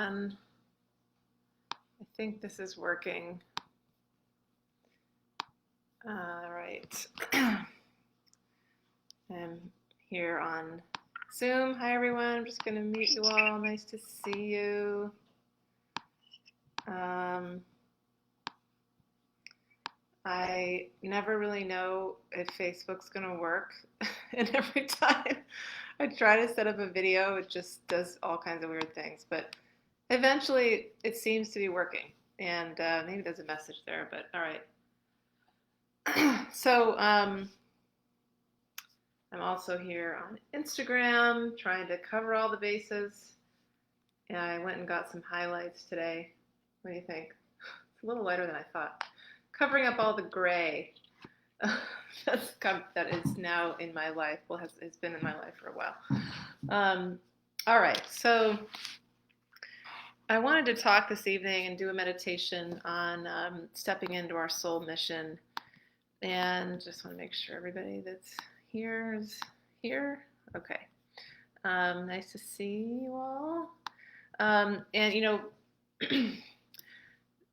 everyone. I think this is working. All right. I'm here on Zoom. Hi, everyone. I'm just going to mute you all. Nice to see you. I never really know if Facebook's going to work. And every time I try to set up a video, it just does all kinds of weird things. But eventually, it seems to be working. And maybe there's a message there, but all right. So I'm also here on Instagram trying to cover all the bases. And I went and got some highlights today. What do you think? It's a little lighter than I thought. Covering up all the gray that is now in my life. Well, has been in my life for a while. All right, so I wanted to talk this evening and do a meditation on stepping into our soul mission. And just want to make sure everybody that's here is here. Okay. Nice to see you all. And, you know,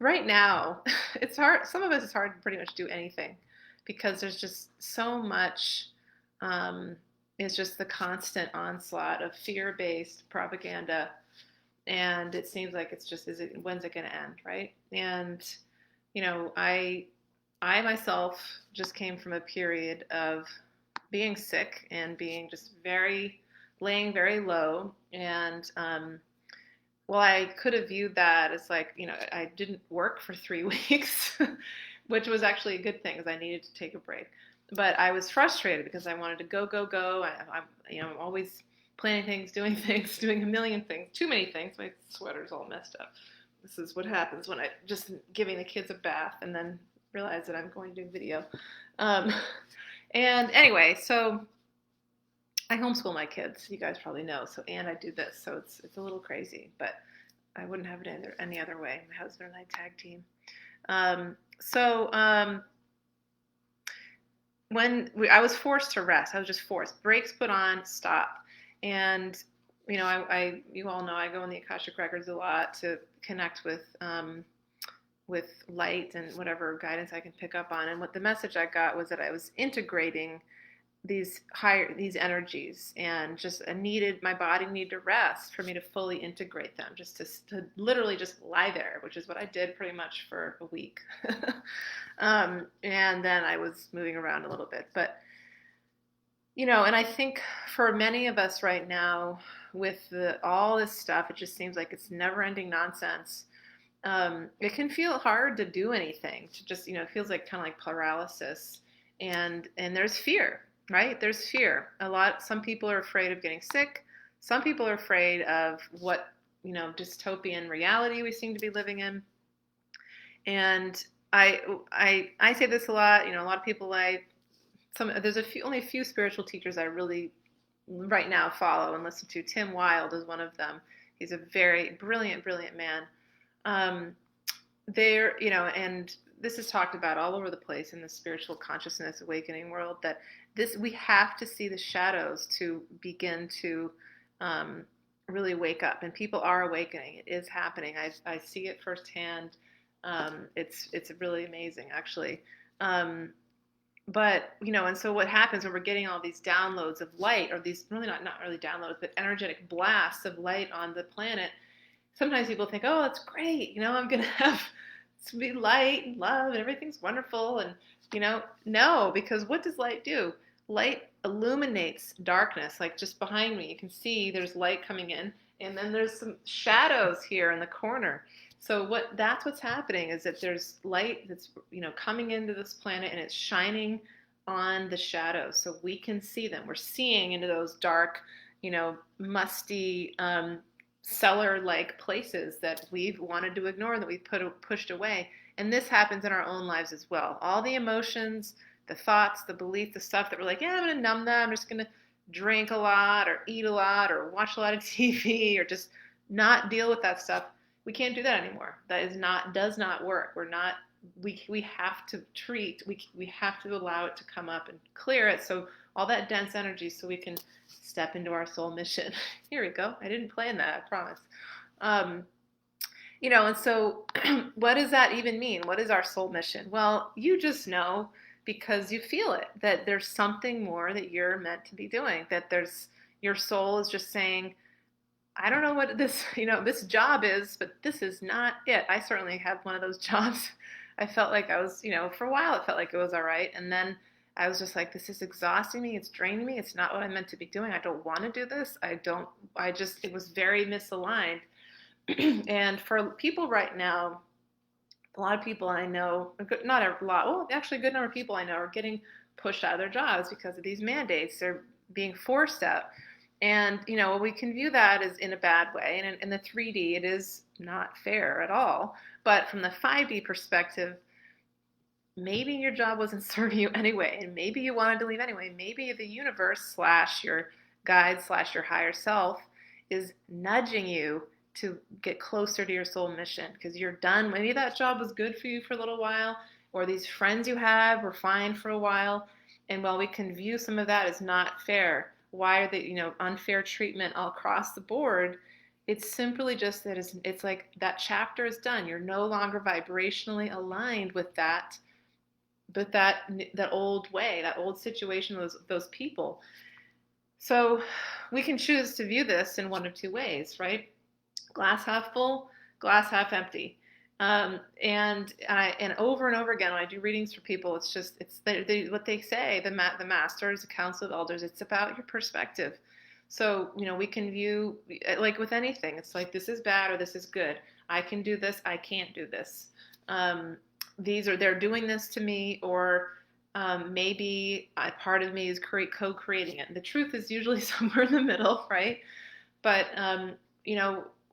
right now, it's hard. Some of us, it's hard to pretty much do anything because there's just so much. It's just the constant onslaught of fear-based propaganda. And it seems like it's just, when's it going to end, right? And, you know, I myself just came from a period of being sick and being just laying very low. And well, I could have viewed that as like, you know, I didn't work for 3 weeks, which was actually a good thing because I needed to take a break. But I was frustrated because I wanted to go. I'm always planning things, doing a million things, too many things. My sweater's all messed up. This is what happens when I just giving the kids a bath and then realize that I'm going to do video. And anyway, so I homeschool my kids. You guys probably know. So, and I do this. So it's a little crazy, but I wouldn't have it any other way. My husband and I tag team. When I was forced to rest, I was just forced. Brakes put on, stop. And, you know, you all know I go in the Akashic Records a lot to connect with light and whatever guidance I can pick up on. And what the message I got was that I was integrating these energies and just my body needed to rest for me to fully integrate them, just to literally just lie there, which is what I did pretty much for a week. And then I was moving around a little bit, but you know, and I think for many of us right now with all this stuff, it just seems like it's never ending nonsense. It can feel hard to do anything, to just, you know, it feels like kind of like paralysis and there's fear, right? There's fear. Some people are afraid of getting sick. Some people are afraid of what, you know, dystopian reality we seem to be living in. And I say this a lot, you know, a lot of people there's only a few spiritual teachers I really right now follow and listen to. Tim Wilde is one of them. He's a very brilliant man. You know, and this is talked about all over the place in the spiritual consciousness awakening world, that we have to see the shadows to begin to really wake up, and people are awakening. It is happening. I see it firsthand. It's really amazing, actually. But, you know, and so what happens when we're getting all these downloads of light, or these really not really downloads, but energetic blasts of light on the planet, sometimes people think, oh, that's great. You know, I'm going to have to be light and love and everything's wonderful. And, you know, no, because what does light do? Light illuminates darkness. Like just behind me, you can see there's light coming in, and then there's some shadows here in the corner. So that's what's happening, is that there's light that's, you know, coming into this planet and it's shining on the shadows so we can see them. We're seeing into those dark, you know, musty, cellar-like places that we've wanted to ignore, that we've pushed away. And this happens in our own lives as well. All the emotions, the thoughts, the beliefs, the stuff that we're like, yeah, I'm going to numb that. I'm just going to drink a lot or eat a lot or watch a lot of TV or just not deal with that stuff. We can't do that anymore. That does not work. We have to we have to allow it to come up and clear it. So all that dense energy, so we can step into our soul mission. Here we go. I didn't plan that, I promise. And so what does that even mean? What is our soul mission? Well, you just know because you feel it, that there's something more that you're meant to be doing, that your soul is just saying, I don't know what this job is, but this is not it. I certainly had one of those jobs. I felt like I was, for a while it felt like it was all right. And then I was just like, this is exhausting me. It's draining me. It's not what I'm meant to be doing. I don't want to do this. It was very misaligned. And for people right now, a lot of people I know, not a lot, well, actually a good number of people I know are getting pushed out of their jobs because of these mandates. They're being forced out. And, we can view that as in a bad way. And in the 3D, it is not fair at all. But from the 5D perspective, maybe your job wasn't serving you anyway, and maybe you wanted to leave anyway. Maybe the universe slash your guide slash your higher self is nudging you to get closer to your soul mission because you're done. Maybe that job was good for you for a little while, or these friends you had were fine for a while. And while we can view some of that as not fair, why are they, unfair treatment all across the board? It's simply just that it's like that chapter is done. You're no longer vibrationally aligned with that, but that old way, that old situation, those people. So we can choose to view this in one of two ways, right? Glass half full, glass half empty. And over and over again, when I do readings for people, it's what they say, the masters, the council of elders, it's about your perspective. So, we can view, like with anything, it's like, this is bad or this is good. I can do this, I can't do this. They're doing this to me, or maybe part of me is co-creating it. And the truth is usually somewhere in the middle, right? But,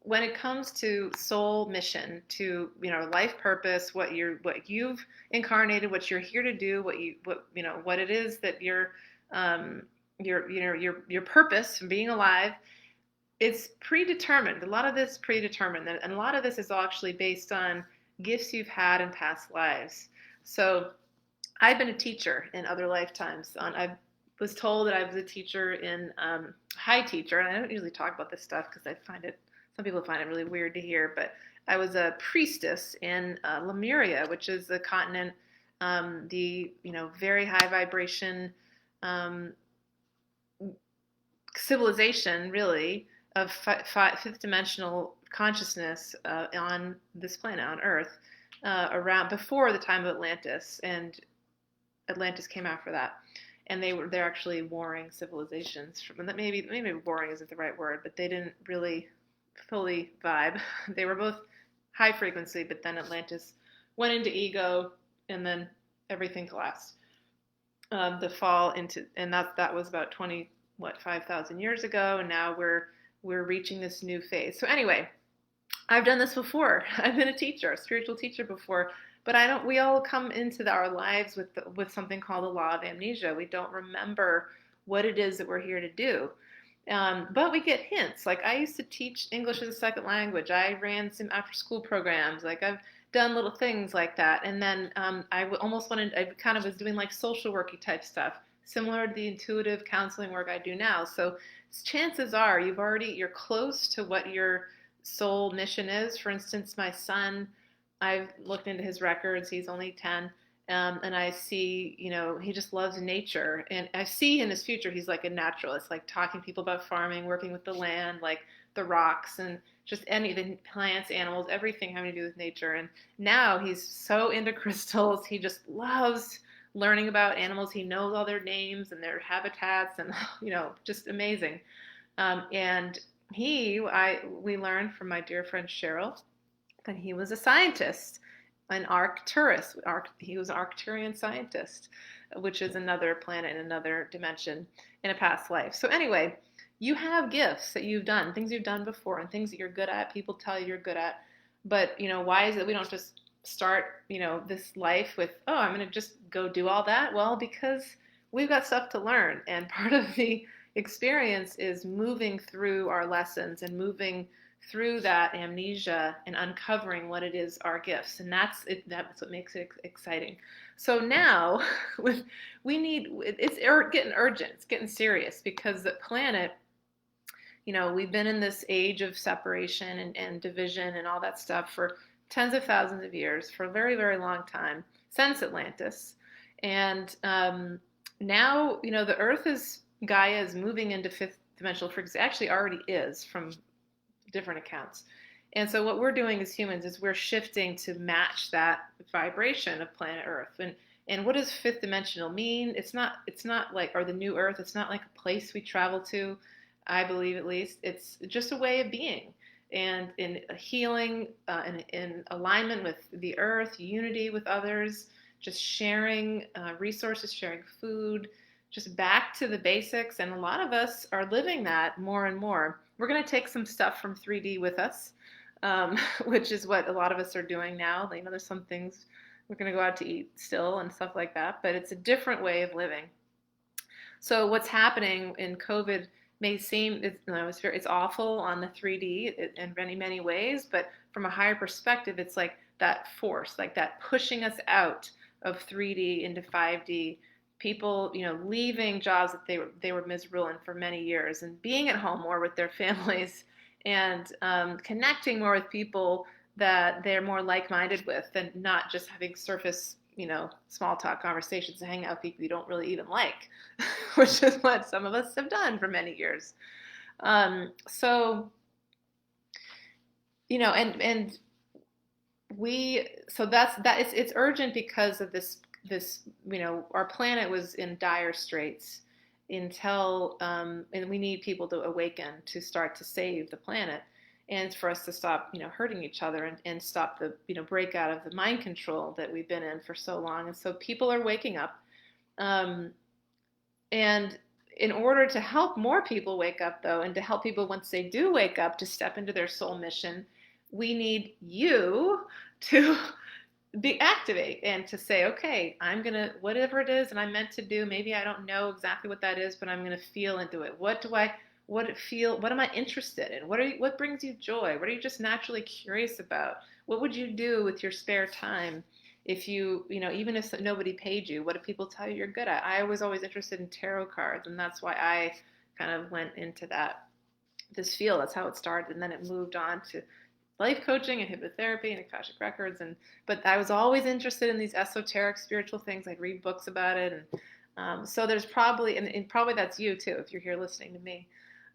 when it comes to soul mission, to life purpose, what you've incarnated, what you're here to do, what it is that your purpose from being alive, it's predetermined. A lot of this is predetermined, and a lot of this is actually based on gifts you've had in past lives. So I've been a teacher in other lifetimes. I was told that I was a teacher in high teacher, and I don't usually talk about this stuff because some people find it really weird to hear, but I was a priestess in Lemuria, which is the continent, the very high vibration civilization, really, of fifth dimensional consciousness on this planet, on Earth, around before the time of Atlantis, and Atlantis came after that. And they're actually warring civilizations. Maybe warring isn't the right word, but they didn't really fully vibe. They were both high frequency, but then Atlantis went into ego, and then everything collapsed. The fall into, and that was about 5,000 years ago, and now we're reaching this new phase. So anyway, I've done this before. I've been a teacher, a spiritual teacher before, but we all come into our lives with something called the Law of Amnesia. We don't remember what it is that we're here to do. But we get hints. Like, I used to teach English as a second language. I ran some after-school programs. Like, I've done little things like that. And then I kind of was doing like social worky type stuff, similar to the intuitive counseling work I do now. So chances are you're close to what your soul mission is. For instance, my son, I've looked into his records. He's only 10. And I see, he just loves nature. And I see in his future, he's like a naturalist, like talking to people about farming, working with the land, like the rocks, and just the plants, animals, everything having to do with nature. And now he's so into crystals. He just loves learning about animals. He knows all their names and their habitats, and, just amazing. And we learned from my dear friend Cheryl that he was a scientist. An Arcturus. He was an Arcturian scientist, which is another planet in another dimension in a past life. So anyway, you have gifts that you've done, things you've done before, and things that you're good at. People tell you you're good at. But, why is it we don't just start, this life with, oh, I'm going to just go do all that? Well, because we've got stuff to learn. And part of the experience is moving through our lessons and moving through that amnesia and uncovering what it is, our gifts. And that's what makes it exciting. So now it's getting urgent, it's getting serious, because the planet we've been in this age of separation and division and all that stuff for tens of thousands of years, for a very, very long time, since Atlantis. And now, the Earth Gaia is moving into fifth dimensional frequency. Actually, already is from different accounts. And so what we're doing as humans is we're shifting to match that vibration of planet Earth. And what does fifth dimensional mean? It's not like, or the new Earth, it's not like a place we travel to, I believe at least. It's just a way of being. And in healing, in alignment with the earth, unity with others, just sharing resources, sharing food, just back to the basics. And a lot of us are living that more and more. We're going to take some stuff from 3D with us, which is what a lot of us are doing now. There's some things we're going to go out to eat still and stuff like that, but it's a different way of living. So what's happening in COVID may seem, it's awful on the 3D in many, many ways, but from a higher perspective, it's like that force, like that pushing us out of 3D into 5D. People, leaving jobs that they were miserable in for many years and being at home more with their families and connecting more with people that they're more like-minded with, and not just having surface, small talk conversations and hang out with people you don't really even like, which is what some of us have done for many years. And it's urgent because of this, our planet was in dire straits until, and we need people to awaken to start to save the planet, and for us to stop, hurting each other and stop the, break out of the mind control that we've been in for so long. And so people are waking up. And in order to help more people wake up, though, and to help people once they do wake up to step into their soul mission, we need you to activate and to say, okay, I'm going to, whatever it is that I'm meant to do, maybe I don't know exactly what that is, but I'm going to feel into it. What am I interested in? What brings you joy? What are you just naturally curious about? What would you do with your spare time if even if nobody paid you? What do people tell you you're good at? I was always interested in tarot cards, and that's why I kind of went into this field. That's how it started, and then it moved on to life coaching and hypnotherapy and Akashic Records. But I was always interested in these esoteric spiritual things. I'd read books about it, and so there's probably, and probably that's you too if you're here listening to me.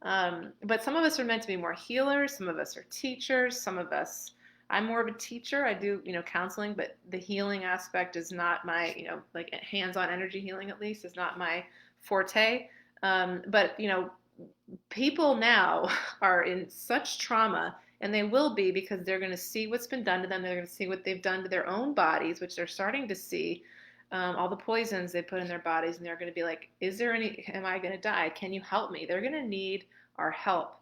But some of us are meant to be more healers. Some of us are teachers. Some of us, I'm more of a teacher. I do, counseling, but the healing aspect is not my, like hands-on energy healing, at least, is not my forte. But people now are in such trauma, and they will be, because they're going to see what's been done to them. They're going to see what they've done to their own bodies, which they're starting to see. All the poisons they put in their bodies, and they're going to be like, am I going to die? Can you help me? They're going to need our help.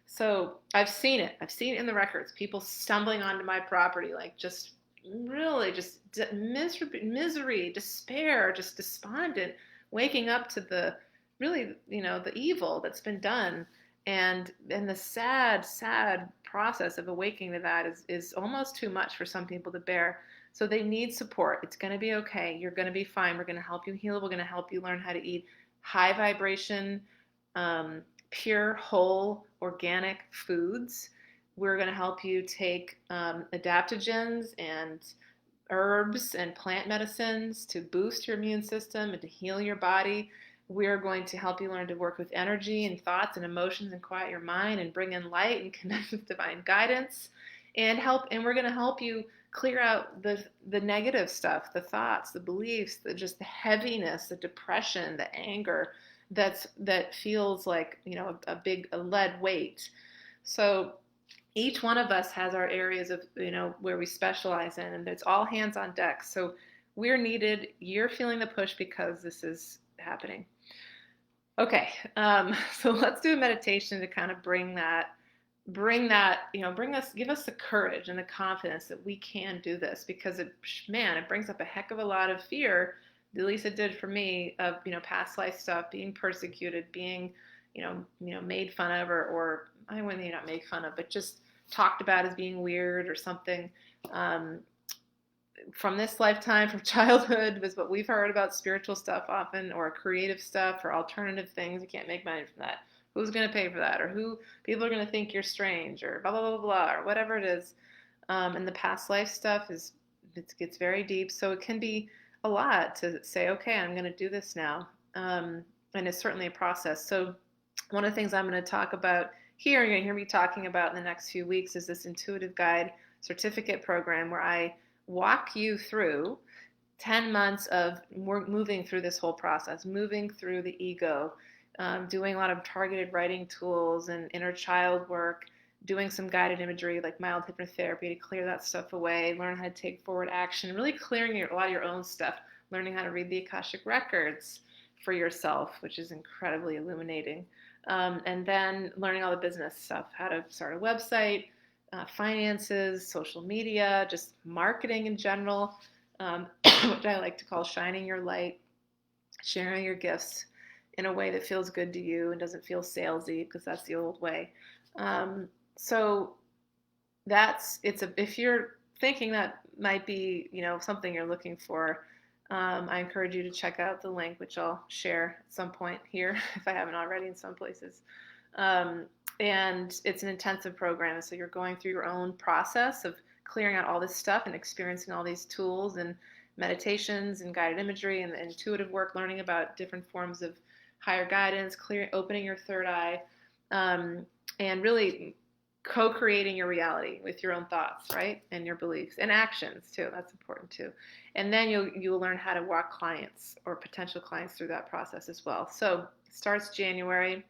So I've seen it in the records, people stumbling onto my property, like just really just misery, despair, just despondent, waking up to the really, the evil that's been done. And the sad process of awakening to that is almost too much for some people to bear. So they need support. It's going to be okay. You're going to be fine. We're going to help you heal. We're going to help you learn how to eat high vibration, pure, whole, organic foods. We're going to help you take adaptogens and herbs and plant medicines to boost your immune system and to heal your body. We're going to help you learn to work with energy and thoughts and emotions and quiet your mind and bring in light and connect with divine guidance and we're going to help you clear out the negative stuff, the thoughts, the beliefs, just the heaviness, the depression, the anger that feels like, a lead weight. So each one of us has our areas of, where we specialize in, and it's all hands on deck. So we're needed. You're feeling the push because this is happening. Okay. So let's do a meditation to kind of give us the courage and the confidence that we can do this, because it brings up a heck of a lot of fear, at least it did for me, of, past life stuff, being persecuted, being, made fun of, or I wouldn't not make fun of, but just talked about as being weird or something. From this lifetime, from childhood, was what we've heard about spiritual stuff often, or creative stuff, or alternative things. You can't make money from that. who's going to pay for that, or who people are going to think you're strange, or blah, blah, blah, blah, or whatever it is. And the past life stuff it gets very deep. So it can be a lot to say, okay, I'm going to do this now. And it's certainly a process. So one of the things I'm going to talk about here, you're going to hear me talking about in the next few weeks, is this intuitive guide certificate program where I walk you through 10 months of moving through this whole process, moving through the ego, doing a lot of targeted writing tools and inner child work, doing some guided imagery like mild hypnotherapy to clear that stuff away, learn how to take forward action, really clearing a lot of your own stuff, learning how to read the Akashic Records for yourself, which is incredibly illuminating. And then learning all the business stuff, how to start a website, finances, social media, just marketing in general, which I like to call shining your light, sharing your gifts in a way that feels good to you and doesn't feel salesy, because that's the old way. So if you're thinking that might be, something you're looking for, I encourage you to check out the link, which I'll share at some point here if I haven't already in some places. And it's an intensive program, so you're going through your own process of clearing out all this stuff and experiencing all these tools and meditations and guided imagery and intuitive work, learning about different forms of higher guidance, opening your third eye, and really co-creating your reality with your own thoughts, right? And your beliefs and actions too. That's important too. And then you'll learn how to walk clients or potential clients through that process as well. So it starts January.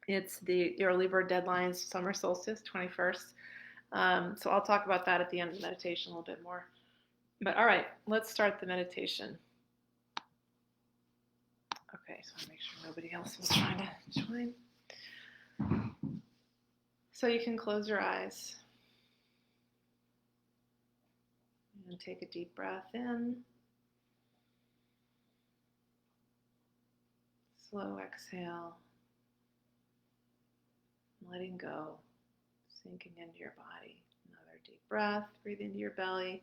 It's the early bird deadlines, summer solstice, 21st. So I'll talk about that at the end of the meditation a little bit more. But all right, let's start the meditation. Okay, so I'll make sure nobody else is trying to join. So you can close your eyes and take a deep breath in. Slow exhale. Letting go, sinking into your body. Another deep breath, breathe into your belly.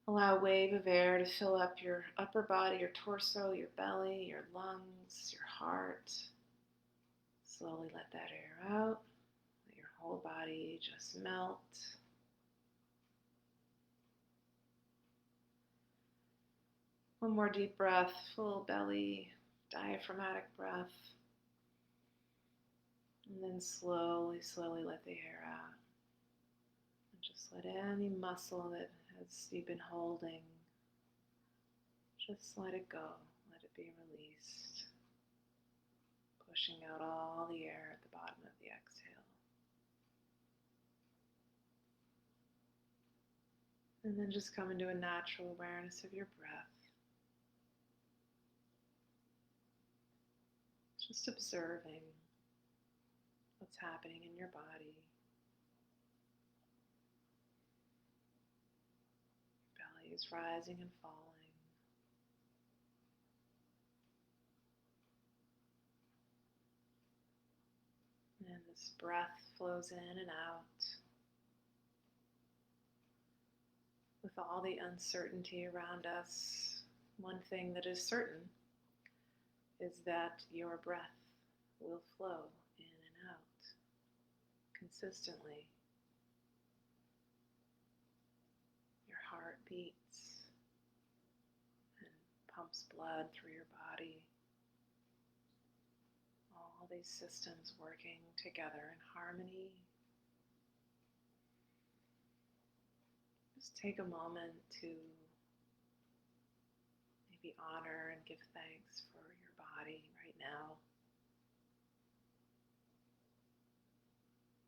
Allow a wave of air to fill up your upper body, your torso, your belly, your lungs, your heart. Slowly let that air out. Let your whole body just melt. One more deep breath, full belly, diaphragmatic breath. And then slowly let the air out. And just let any muscle that you've been holding, just let it go. Let it be released. Pushing out all the air at the bottom of the exhale. And then just come into a natural awareness of your breath. Just observing what's happening in your body. Your belly is rising and falling. And this breath flows in and out. With all the uncertainty around us, one thing that is certain is that your breath will flow in and out consistently. Your heart beats and pumps blood through your body. All these systems working together in harmony. Just take a moment to maybe honor and give thanks for your body right now.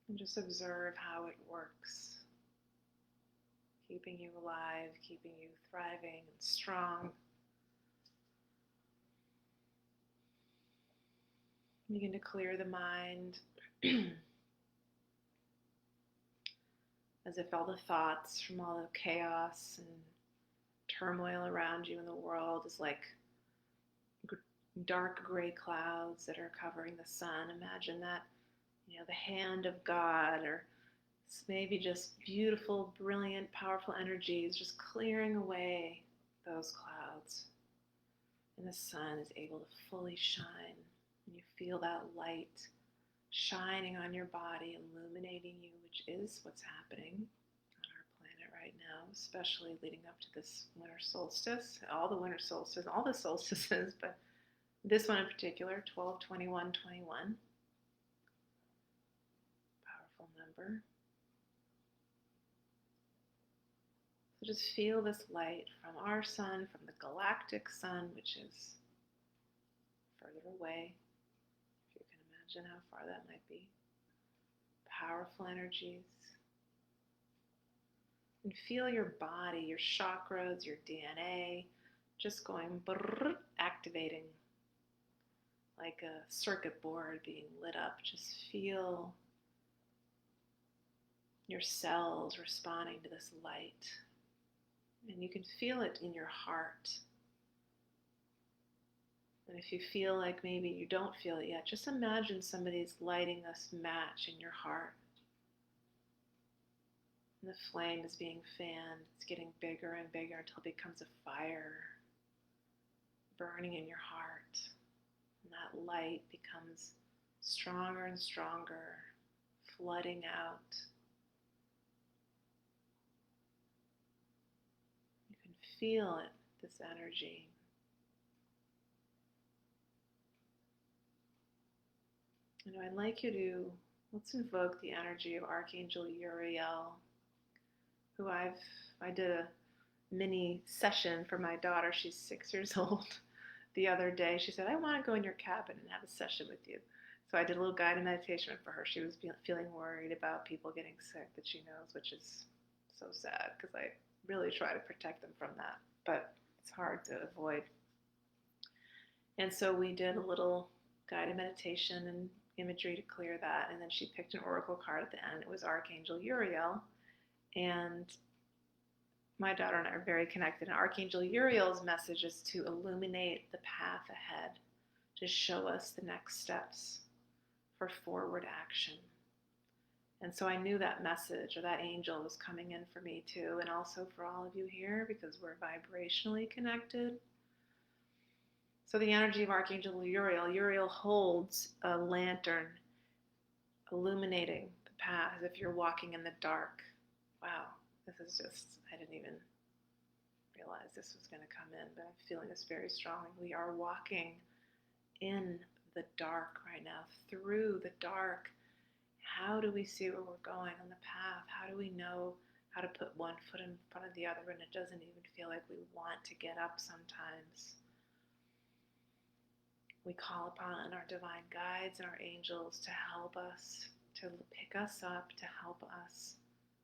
And just observe how it works, keeping you alive, keeping you thriving and strong. Begin to clear the mind as if all the thoughts from all the chaos and turmoil around you in the world is like dark gray clouds that are covering the sun. Imagine that, the hand of God, or maybe just beautiful, brilliant, powerful energies just clearing away those clouds. And the sun is able to fully shine And you feel that light shining on your body, illuminating you, which is what's happening on our planet right now, especially leading up to this winter solstice, all the winter solstices, all the solstices, but this one in particular, 12/21/21, powerful number. So just feel this light from our sun, from the galactic sun, which is further away, if you can imagine how far that might be. Powerful energies. And feel your body, your chakras, your DNA, just going brrr, activating like a circuit board being lit up. Just feel your cells responding to this light. And you can feel it in your heart. And if you feel like maybe you don't feel it yet, just imagine somebody's lighting this match in your heart. And the flame is being fanned. It's getting bigger and bigger until it becomes a fire burning in your heart. And that light becomes stronger and stronger, flooding out. You can feel it, this energy. And I'd like you to, let's invoke the energy of Archangel Uriel, who I did a mini session for my daughter. She's 6 years old. The other day, she said, I want to go in your cabin and have a session with you. So I did a little guided meditation for her. She was feeling worried about people getting sick that she knows, which is so sad because I really try to protect them from that, but it's hard to avoid. And so we did a little guided meditation and imagery to clear that, and then she picked an oracle card at the end. It was Archangel Uriel, and my daughter and I are very connected. And Archangel Uriel's message is to illuminate the path ahead, to show us the next steps for forward action. And so I knew that message or that angel was coming in for me too, and also for all of you here because we're vibrationally connected. So the energy of Archangel Uriel holds a lantern illuminating the path as if you're walking in the dark. Wow, this is just, I didn't even realize this was going to come in, but I'm feeling this very strongly. We are walking in the dark right now, through the dark. How do we see where we're going on the path? How do we know how to put one foot in front of the other when it doesn't even feel like we want to get up sometimes? We call upon our divine guides and our angels to help us, to pick us up, to help us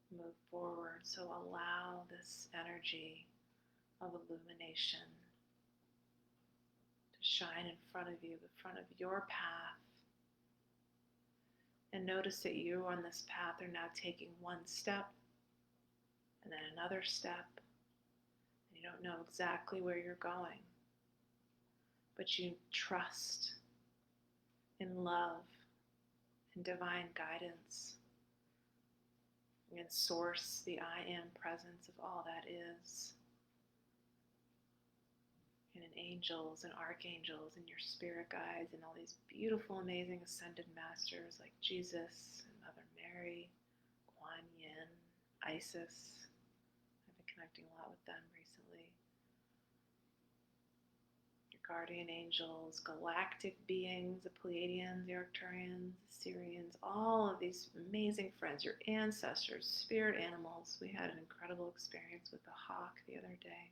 move forward. So allow this energy of illumination to shine in front of you, in front of your path. And notice that you on this path are now taking one step and then another step. And you don't know exactly where you're going, but you trust in love and divine guidance and source, the I am presence of all that is, and in angels and archangels and your spirit guides and all these beautiful, amazing ascended masters like Jesus and Mother Mary, Kuan Yin, Isis. I've been connecting a lot with them recently. Your guardian angels, galactic beings, the Pleiadians, the Arcturians, the Sirians, all of these amazing friends, your ancestors, spirit animals. We had an incredible experience with the hawk the other day.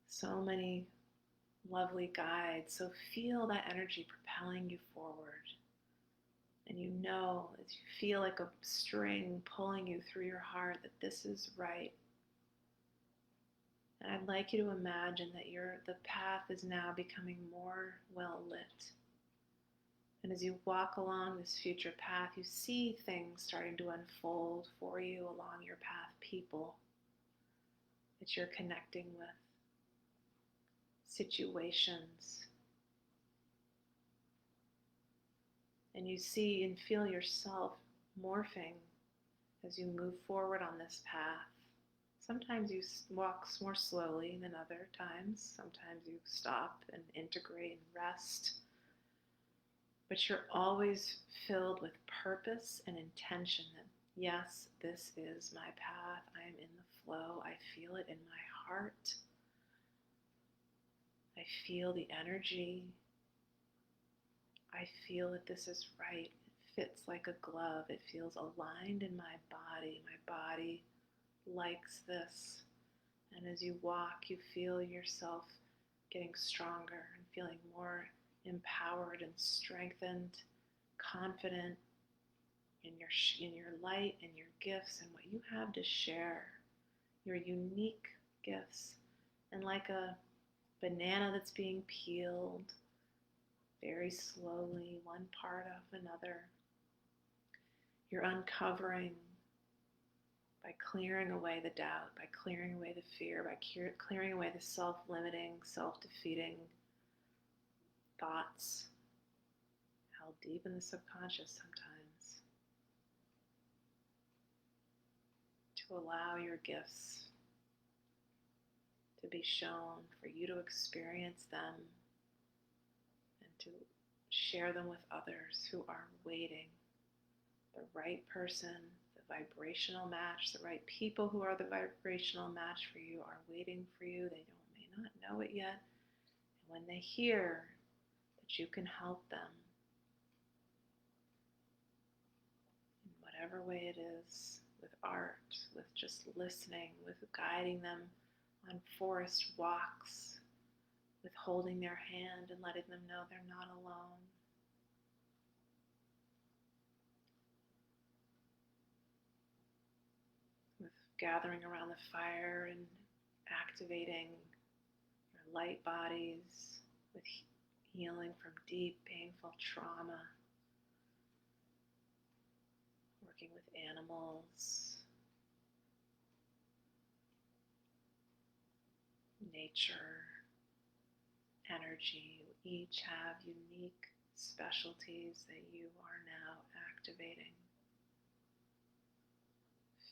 So many lovely guides. So feel that energy propelling you forward. And you know, as you feel like a string pulling you through your heart, that this is right. And I'd like you to imagine that the path is now becoming more well lit. And as you walk along this future path, you see things starting to unfold for you along your path, people that you're connecting with, situations. And you see and feel yourself morphing as you move forward on this path, Sometimes you walk more slowly than other times. Sometimes you stop and integrate and rest. But you're always filled with purpose and intention that, yes, this is my path. I am in the flow. I feel it in my heart. I feel the energy. I feel that this is right. It fits like a glove. It feels aligned in my body. My body likes this. And as you walk, you feel yourself getting stronger and feeling more empowered and strengthened, confident in your light and your gifts and what you have to share, your unique gifts. And like a banana that's being peeled very slowly, one part of another, you're uncovering by clearing away the doubt, by clearing away the fear, by clearing away the self-limiting, self-defeating thoughts held deep in the subconscious sometimes, to allow your gifts to be shown, for you to experience them, and to share them with others who are waiting. The right person, the vibrational match, the right people who are the vibrational match for you are waiting for you. They may not know it yet. And when they hear that you can help them in whatever way it is, with art, with just listening, with guiding them on forest walks, with holding their hand and letting them know they're not alone. With gathering around the fire and activating your light bodies, with healing from deep, painful trauma, working with animals, nature, energy. You each have unique specialties that you are now activating.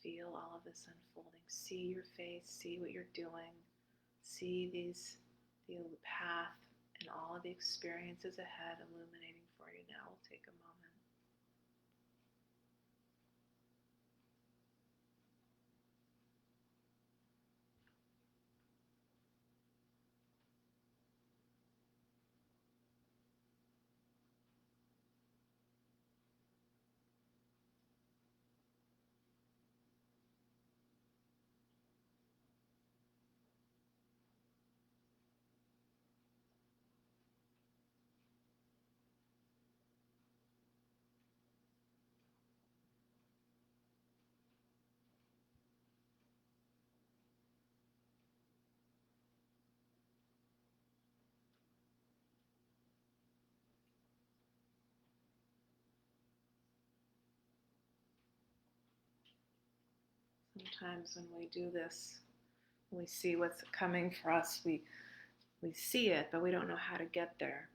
Feel all of this unfolding. See your face, see what you're doing, see the path and all of the experiences ahead illuminating for you. Now we'll take a moment. Sometimes when we do this, when we see what's coming for us, we see it, but we don't know how to get there.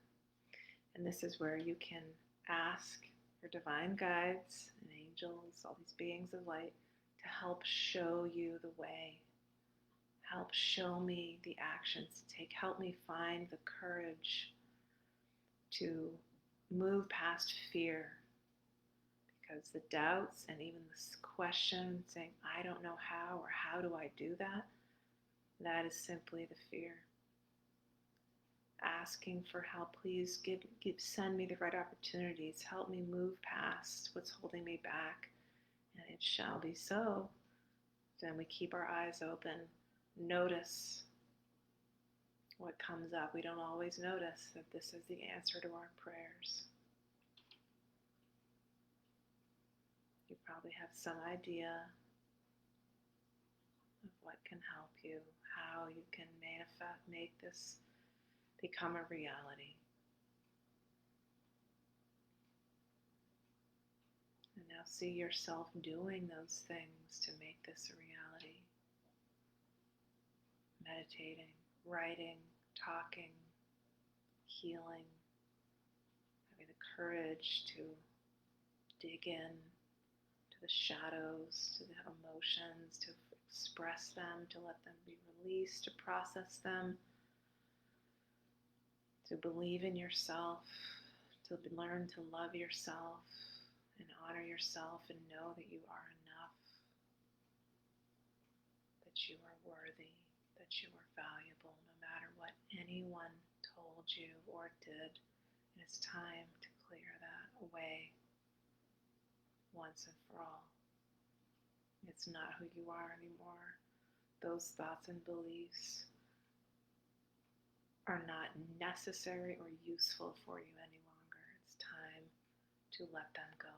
And this is where you can ask your divine guides and angels, all these beings of light, to help show you the way. Help show me the actions to take. Help me find the courage to move past fear. Because the doubts and even this question saying, I don't know how, or how do I do that? That is simply the fear. Asking for help, please send me the right opportunities. Help me move past what's holding me back. And it shall be so. Then we keep our eyes open. Notice what comes up. We don't always notice that this is the answer to our prayers. You probably have some idea of what can help you, how you can make this become a reality. And now see yourself doing those things to make this a reality. Meditating, writing, talking, healing, having the courage to dig in, to the shadows, to the emotions, to express them, to let them be released, to process them, to believe in yourself, to learn to love yourself and honor yourself and know that you are enough, that you are worthy, that you are valuable no matter what anyone told you or did. And it's time to clear that away once and for all. It's not who you are anymore. Those thoughts and beliefs are not necessary or useful for you any longer. It's time to let them go.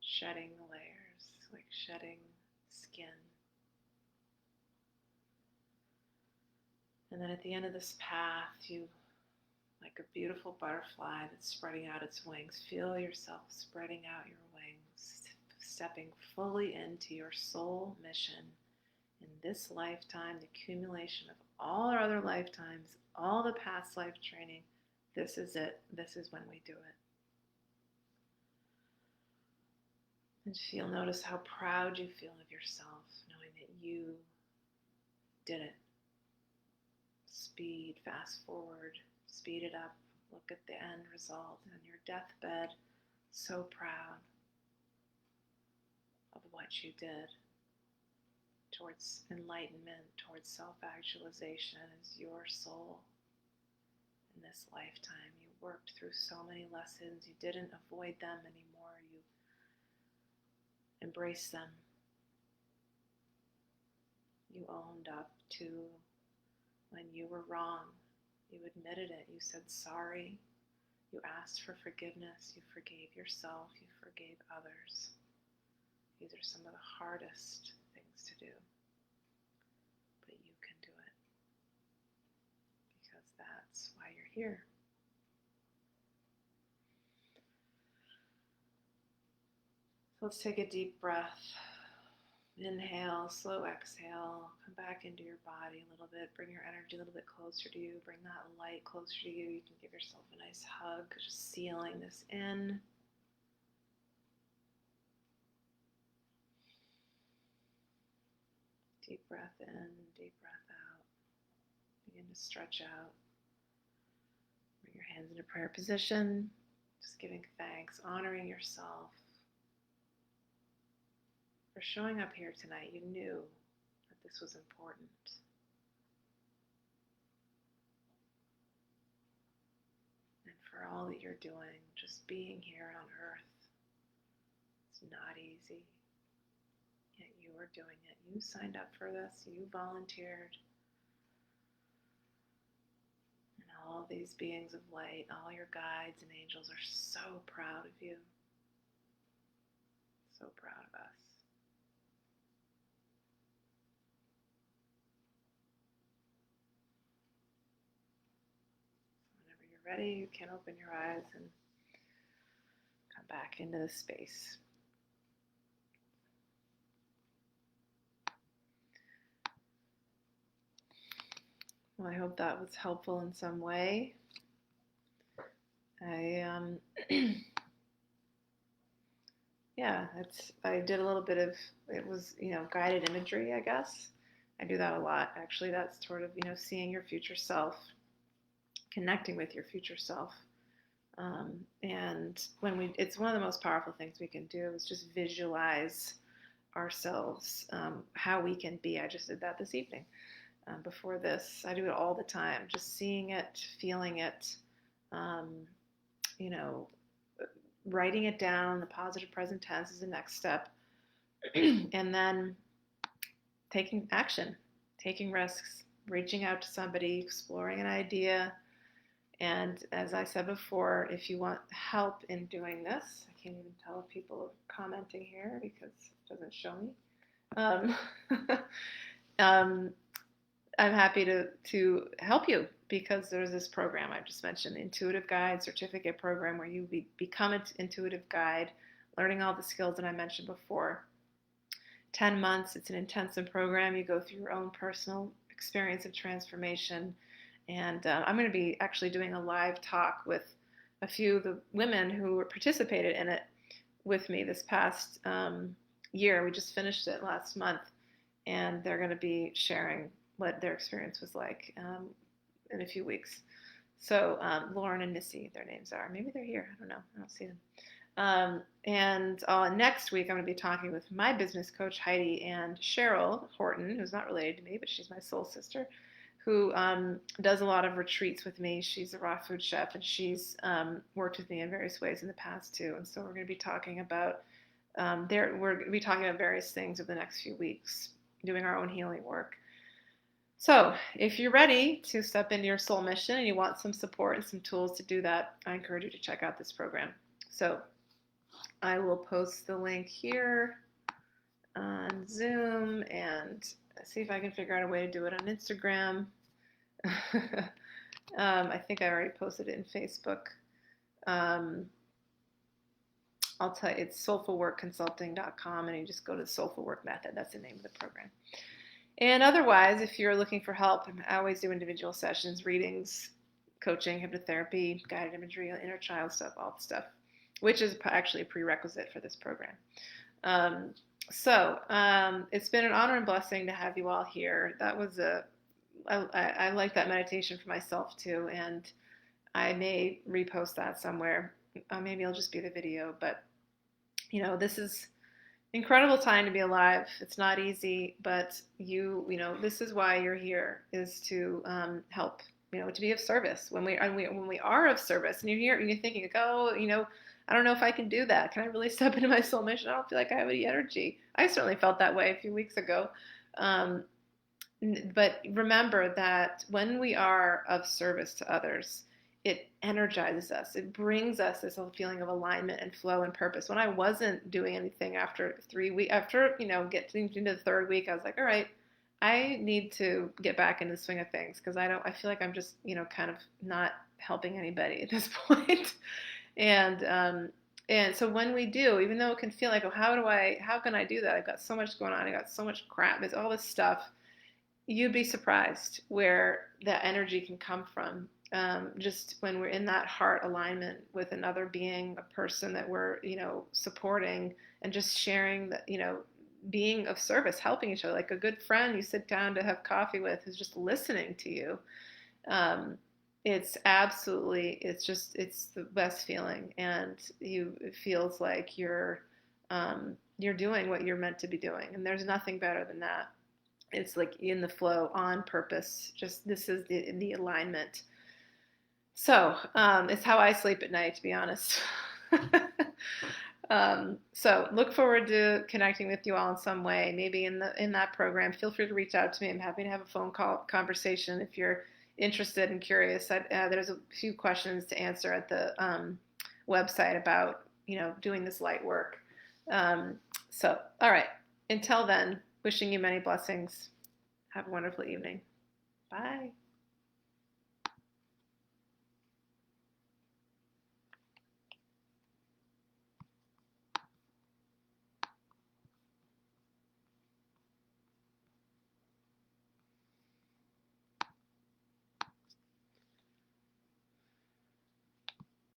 Shedding the layers, like shedding skin. And then at the end of this path, you, like a beautiful butterfly that's spreading out its wings, feel yourself spreading out your wings, stepping fully into your soul mission in this lifetime, the accumulation of all our other lifetimes, all the past life training. This is it. This is when we do it. And notice how proud you feel of yourself, knowing that you did it. Fast forward, speed it up, look at the end result on your deathbed, so proud of what you did towards enlightenment, towards self-actualization as your soul in this lifetime. You worked through so many lessons, you didn't avoid them anymore, you embraced them. You owned up to when you were wrong. You admitted it. You said sorry. You asked for forgiveness. You forgave yourself. You forgave others. These are some of the hardest things to do. But you can do it. Because that's why you're here. So let's take a deep breath. Inhale, slow exhale, come back into your body a little bit, bring your energy a little bit closer to you, bring that light closer to you. You can give yourself a nice hug, just sealing this in. Deep breath in, deep breath out. Begin to stretch out. Bring your hands into prayer position, just giving thanks, honoring yourself. For showing up here tonight, you knew that this was important. And for all that you're doing, just being here on earth, it's not easy. Yet you are doing it. You signed up for this, you volunteered. And all these beings of light, all your guides and angels are so proud of you. So proud of us. Ready, you can open your eyes and come back into the space. Well, I hope that was helpful in some way. I did a little bit of, it was, guided imagery, I guess. I do that a lot. Actually, that's sort of, seeing your future self, connecting with your future self. And it's one of the most powerful things we can do is just visualize ourselves, how we can be. I just did that this evening. Before this, I do it all the time, just seeing it, feeling it, writing it down. The positive present tense is the next step. And then taking action, taking risks, reaching out to somebody, exploring an idea. And as I said before, if you want help in doing this, I can't even tell if people are commenting here because it doesn't show me. I'm happy to help you because there's this program I just mentioned, the Intuitive Guide Certificate Program, where you become an intuitive guide, learning all the skills that I mentioned before. 10 months. It's an intensive program. You go through your own personal experience of transformation. And I'm going to be actually doing a live talk with a few of the women who participated in it with me this past year. We just finished it last month, and they're going to be sharing what their experience was like in a few weeks. So Lauren and Missy, their names are. Maybe they're here. I don't know. I don't see them. And next week, I'm going to be talking with my business coach, Heidi, and Cheryl Horton, who's not related to me, but she's my soul sister, who does a lot of retreats with me. She's a raw food chef, and she's worked with me in various ways in the past, too. And so we're going to be talking about we're going to be talking about various things over the next few weeks, doing our own healing work. So if you're ready to step into your soul mission and you want some support and some tools to do that, I encourage you to check out this program. So I will post the link here on Zoom and see if I can figure out a way to do it on Instagram. I think I already posted it in Facebook. I'll tell you, it's soulfulworkconsulting.com, and you just go to the Soulful Work Method. That's the name of the program. And otherwise, if you're looking for help, I always do individual sessions, readings, coaching, hypnotherapy, guided imagery, inner child stuff, all the stuff, which is actually a prerequisite for this program. So it's been an honor and blessing to have you all here. That was I like that meditation for myself too, and I may repost that somewhere. Maybe it'll just be the video, but this is incredible time to be alive. It's not easy, but this is why you're here, is to help, to be of service. When we are of service, and you're here and you're thinking, I don't know if I can do that. Can I really step into my soul mission? I don't feel like I have any energy. I certainly felt that way a few weeks ago. But remember that when we are of service to others, it energizes us. It brings us this whole feeling of alignment and flow and purpose. When I wasn't doing anything after 3 weeks, getting into the third week, I was like, all right, I need to get back into the swing of things, because I feel like I'm just, kind of not helping anybody at this point. And so when we do, even though it can feel like, oh, how can I do that? I've got so much going on. I got so much crap. It's all this stuff. You'd be surprised where that energy can come from. Just when we're in that heart alignment with another being, a person that we're, supporting, and just sharing that, being of service, helping each other, like a good friend you sit down to have coffee with who's just listening to you. It's the best feeling, and it feels like you're doing what you're meant to be doing, and there's nothing better than that. It's like in the flow, on purpose. Just this is the alignment. So it's how I sleep at night, to be honest. So look forward to connecting with you all in some way, maybe in that program. Feel free to reach out to me. I'm happy to have a phone call conversation if you're interested and curious. There's a few questions to answer at the website about doing this light work. So all right, until then, wishing you many blessings. Have a wonderful evening. Bye.